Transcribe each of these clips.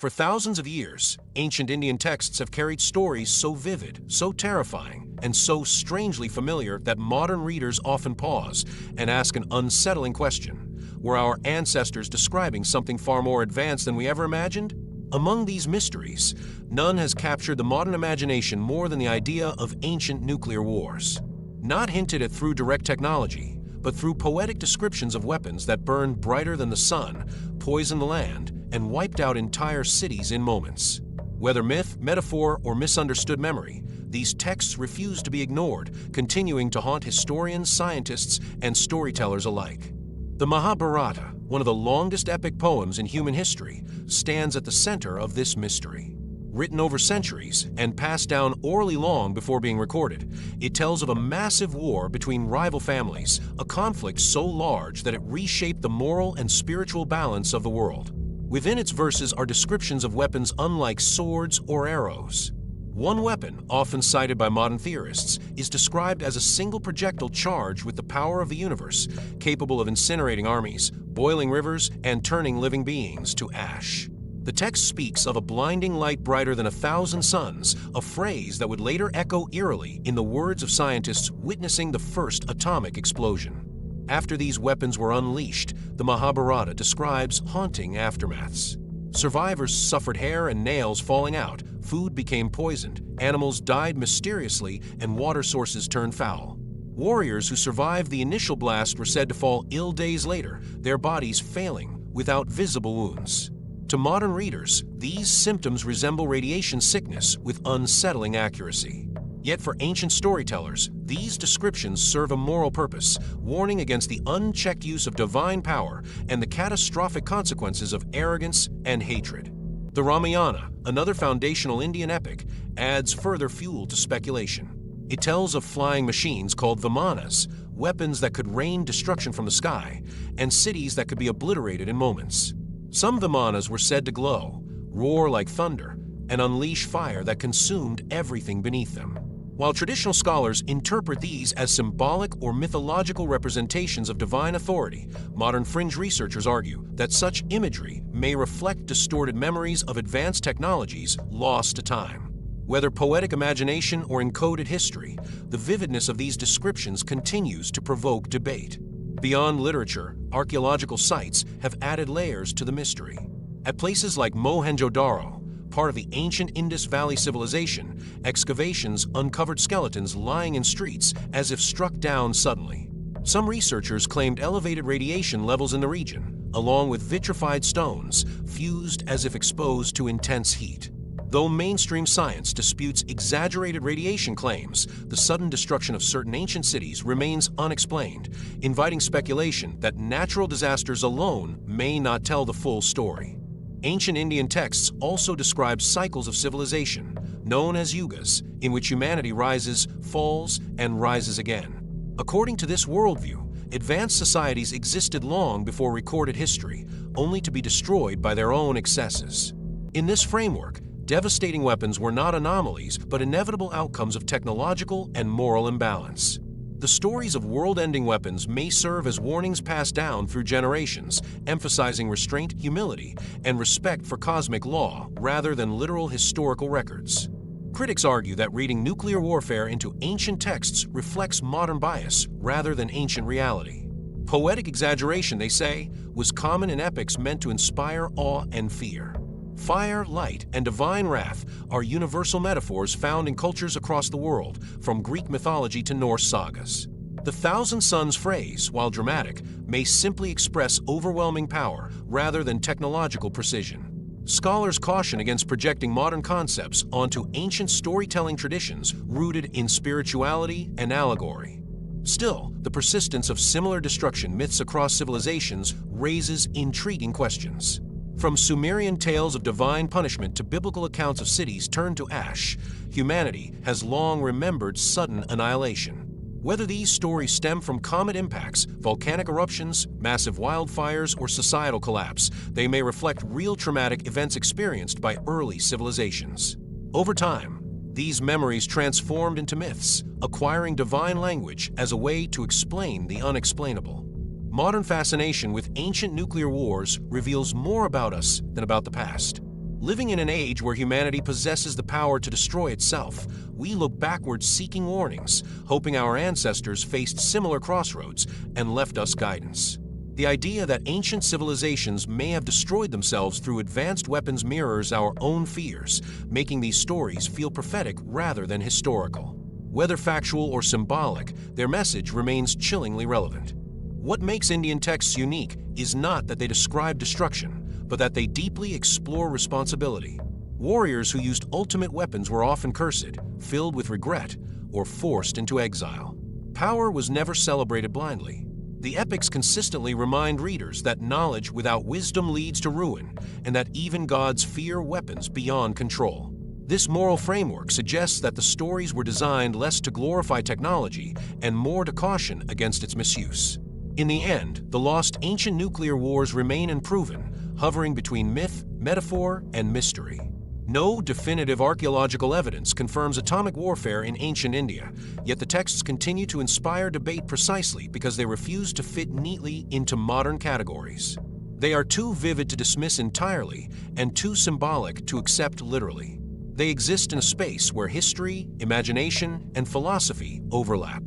For thousands of years, ancient Indian texts have carried stories so vivid, so terrifying, and so strangely familiar that modern readers often pause and ask an unsettling question. Were our ancestors describing something far more advanced than we ever imagined? Among these mysteries, none has captured the modern imagination more than the idea of ancient nuclear wars. Not hinted at through direct technology, but through poetic descriptions of weapons that burned brighter than the sun, poisoned the land, and wiped out entire cities in moments. Whether myth, metaphor, or misunderstood memory, these texts refuse to be ignored, continuing to haunt historians, scientists, and storytellers alike. The Mahabharata, one of the longest epic poems in human history, stands at the center of this mystery. Written over centuries and passed down orally long before being recorded, it tells of a massive war between rival families, a conflict so large that it reshaped the moral and spiritual balance of the world. Within its verses are descriptions of weapons unlike swords or arrows. One weapon, often cited by modern theorists, is described as a single projectile charged with the power of the universe, capable of incinerating armies, boiling rivers, and turning living beings to ash. The text speaks of a blinding light brighter than 1,000 suns, a phrase that would later echo eerily in the words of scientists witnessing the first atomic explosion. After these weapons were unleashed, the Mahabharata describes haunting aftermaths. Survivors suffered hair and nails falling out, food became poisoned, animals died mysteriously, and water sources turned foul. Warriors who survived the initial blast were said to fall ill days later, their bodies failing without visible wounds. To modern readers, these symptoms resemble radiation sickness with unsettling accuracy. Yet for ancient storytellers, these descriptions serve a moral purpose, warning against the unchecked use of divine power and the catastrophic consequences of arrogance and hatred. The Ramayana, another foundational Indian epic, adds further fuel to speculation. It tells of flying machines called vimanas, weapons that could rain destruction from the sky, and cities that could be obliterated in moments. Some vimanas were said to glow, roar like thunder, and unleash fire that consumed everything beneath them. While traditional scholars interpret these as symbolic or mythological representations of divine authority, modern fringe researchers argue that such imagery may reflect distorted memories of advanced technologies lost to time. Whether poetic imagination or encoded history, the vividness of these descriptions continues to provoke debate. Beyond literature, archaeological sites have added layers to the mystery. At places like Mohenjo-daro, part of the ancient Indus Valley civilization, excavations uncovered skeletons lying in streets as if struck down suddenly. Some researchers claimed elevated radiation levels in the region, along with vitrified stones, fused as if exposed to intense heat. Though mainstream science disputes exaggerated radiation claims, the sudden destruction of certain ancient cities remains unexplained, inviting speculation that natural disasters alone may not tell the full story. Ancient Indian texts also describe cycles of civilization, known as yugas, in which humanity rises, falls, and rises again. According to this worldview, advanced societies existed long before recorded history, only to be destroyed by their own excesses. In this framework, devastating weapons were not anomalies, but inevitable outcomes of technological and moral imbalance. The stories of world-ending weapons may serve as warnings passed down through generations, emphasizing restraint, humility, and respect for cosmic law rather than literal historical records. Critics argue that reading nuclear warfare into ancient texts reflects modern bias rather than ancient reality. Poetic exaggeration, they say, was common in epics meant to inspire awe and fear. Fire, light, and divine wrath are universal metaphors found in cultures across the world, from Greek mythology to Norse sagas. The thousand suns phrase, while dramatic, may simply express overwhelming power rather than technological precision. Scholars caution against projecting modern concepts onto ancient storytelling traditions rooted in spirituality and allegory. Still, the persistence of similar destruction myths across civilizations raises intriguing questions. From Sumerian tales of divine punishment to biblical accounts of cities turned to ash, humanity has long remembered sudden annihilation. Whether these stories stem from comet impacts, volcanic eruptions, massive wildfires, or societal collapse, they may reflect real traumatic events experienced by early civilizations. Over time, these memories transformed into myths, acquiring divine language as a way to explain the unexplainable. Modern fascination with ancient nuclear wars reveals more about us than about the past. Living in an age where humanity possesses the power to destroy itself, we look backwards seeking warnings, hoping our ancestors faced similar crossroads and left us guidance. The idea that ancient civilizations may have destroyed themselves through advanced weapons mirrors our own fears, making these stories feel prophetic rather than historical. Whether factual or symbolic, their message remains chillingly relevant. What makes Indian texts unique is not that they describe destruction, but that they deeply explore responsibility. Warriors who used ultimate weapons were often cursed, filled with regret, or forced into exile. Power was never celebrated blindly. The epics consistently remind readers that knowledge without wisdom leads to ruin, and that even gods fear weapons beyond control. This moral framework suggests that the stories were designed less to glorify technology and more to caution against its misuse. In the end, the lost ancient nuclear wars remain unproven, hovering between myth, metaphor, and mystery. No definitive archaeological evidence confirms atomic warfare in ancient India, yet the texts continue to inspire debate precisely because they refuse to fit neatly into modern categories. They are too vivid to dismiss entirely and too symbolic to accept literally. They exist in a space where history, imagination, and philosophy overlap.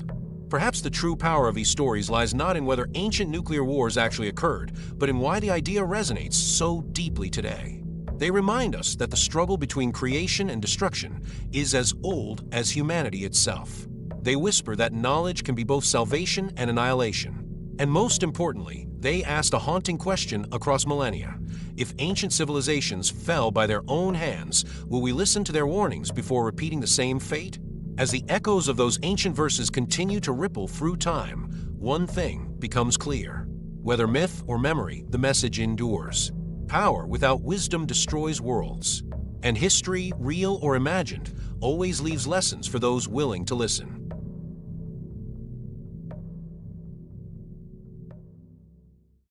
Perhaps the true power of these stories lies not in whether ancient nuclear wars actually occurred, but in why the idea resonates so deeply today. They remind us that the struggle between creation and destruction is as old as humanity itself. They whisper that knowledge can be both salvation and annihilation. And most importantly, they asked a haunting question across millennia. If ancient civilizations fell by their own hands, will we listen to their warnings before repeating the same fate? As the echoes of those ancient verses continue to ripple through time, one thing becomes clear. Whether myth or memory, the message endures. Power without wisdom destroys worlds. And history, real or imagined, always leaves lessons for those willing to listen.